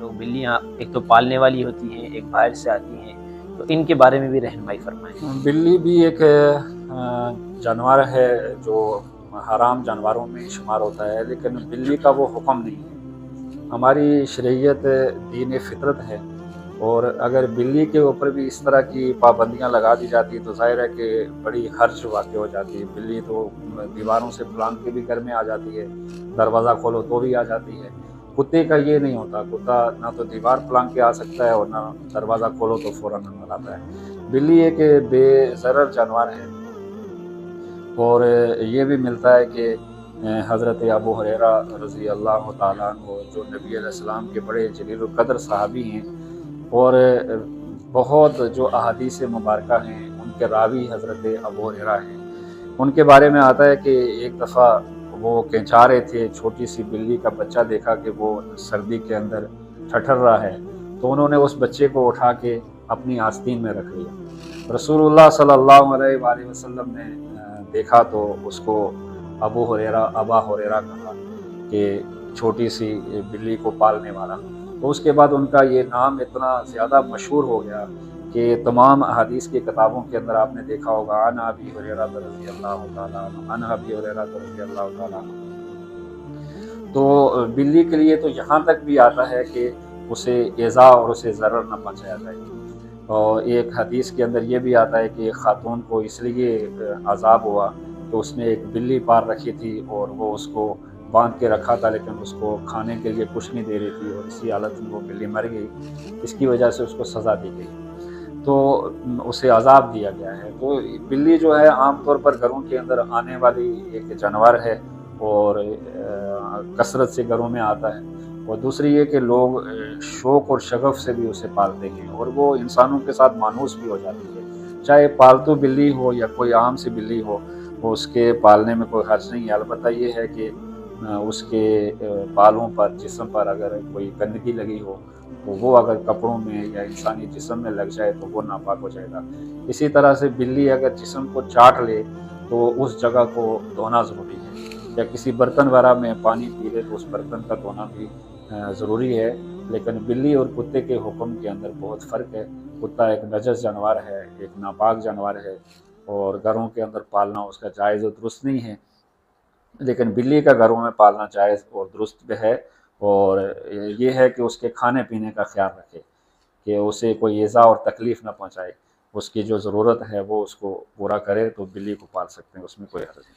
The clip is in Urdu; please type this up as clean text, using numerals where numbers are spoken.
تو بلیاں ایک تو پالنے والی ہوتی ہیں، ایک باہر سے آتی ہیں، تو ان کے بارے میں بھی رہنمائی فرمائیں۔ بلی بھی ایک جانور ہے جو حرام جانوروں میں شمار ہوتا ہے، لیکن بلی کا وہ حکم نہیں ہے۔ ہماری شریعت دین فطرت ہے، اور اگر بلی کے اوپر بھی اس طرح کی پابندیاں لگا دی جاتی تو ظاہر ہے کہ بڑی حرج واقع ہو جاتی ہے۔ بلی تو دیواروں سے پھلانگ کے بھی گھر میں آ جاتی ہے، دروازہ کھولو تو بھی آ جاتی ہے۔ کتے کا یہ نہیں ہوتا، کتا نہ تو دیوار پھلانگ کے آ سکتا ہے اور نہ دروازہ کھولو تو فوراً اندر آتا ہے۔ بلی ایک بے ضرر جانور ہے، اور یہ بھی ملتا ہے کہ حضرت ابو ہریرہ رضی اللہ تعالیٰ عنہ جو نبی علیہ السلام کے بڑے جلیل القدر صحابی ہیں، اور بہت جو احادیث مبارکہ ہیں ان کے راوی حضرت ابو ہریرہ ہیں، ان کے بارے میں آتا ہے کہ ایک دفعہ وہ کینچا رہے تھے، چھوٹی سی بلی کا بچہ دیکھا کہ وہ سردی کے اندر ٹھٹر رہا ہے، تو انہوں نے اس بچے کو اٹھا کے اپنی آستین میں رکھ لیا۔ رسول اللہ صلی اللہ علیہ وآلہ وسلم نے دیکھا تو اس کو ابا ہریرہ کہا، کہ چھوٹی سی بلی کو پالنے والا۔ تو اس کے بعد ان کا یہ نام اتنا زیادہ مشہور ہو گیا کہ تمام احادیث کی کتابوں کے اندر آپ نے دیکھا ہوگا، عن ابی ہریرہ رضی اللہ تعالیٰ عنہ، عن ابی ہریرہ رضی اللہ تعالیٰ عنہ۔ تو بلی کے لیے تو یہاں تک بھی آتا ہے کہ اسے ایذا اور اسے ضرر نہ پہنچایا جائے۔ اور ایک حدیث کے اندر یہ بھی آتا ہے کہ ایک خاتون کو اس لیے عذاب ہوا کہ اس نے ایک بلی پال رکھی تھی، اور وہ اس کو باندھ کے رکھا تھا، لیکن اس کو کھانے کے لیے کچھ نہیں دے رہی تھی، اور اسی حالت میں وہ بلی مر گئی، اس کی وجہ سے اس کو سزا دی گئی، تو اسے عذاب دیا گیا ہے۔ تو بلی جو ہے عام طور پر گھروں کے اندر آنے والی ایک جانور ہے، اور کثرت سے گھروں میں آتا ہے۔ اور دوسری یہ کہ لوگ شوق اور شغف سے بھی اسے پالتے ہیں، اور وہ انسانوں کے ساتھ مانوس بھی ہو جاتی ہے، چاہے پالتو بلی ہو یا کوئی عام سی بلی ہو، وہ اس کے پالنے میں کوئی حرج نہیں ہے۔ البتہ یہ ہے کہ اس کے بالوں پر، جسم پر اگر کوئی گندگی لگی ہو تو وہ اگر کپڑوں میں یا انسانی جسم میں لگ جائے تو وہ ناپاک ہو جائے گا۔ اسی طرح سے بلی اگر جسم کو چاٹ لے تو اس جگہ کو دھونا ضروری ہے، یا کسی برتن وغیرہ میں پانی پی لے تو اس برتن کا دھونا بھی ضروری ہے۔ لیکن بلی اور کتے کے حکم کے اندر بہت فرق ہے۔ کتا ایک نجس جانور ہے، ایک ناپاک جانور ہے، اور گھروں کے اندر پالنا اس کا جائز و درست نہیں ہے، لیکن بلی کا گھروں میں پالنا جائز اور درست بھی ہے۔ اور یہ ہے کہ اس کے کھانے پینے کا خیال رکھے کہ اسے کوئی ایذا اور تکلیف نہ پہنچائے، اس کی جو ضرورت ہے وہ اس کو پورا کرے، تو بلی کو پال سکتے ہیں، اس میں کوئی حرج نہیں۔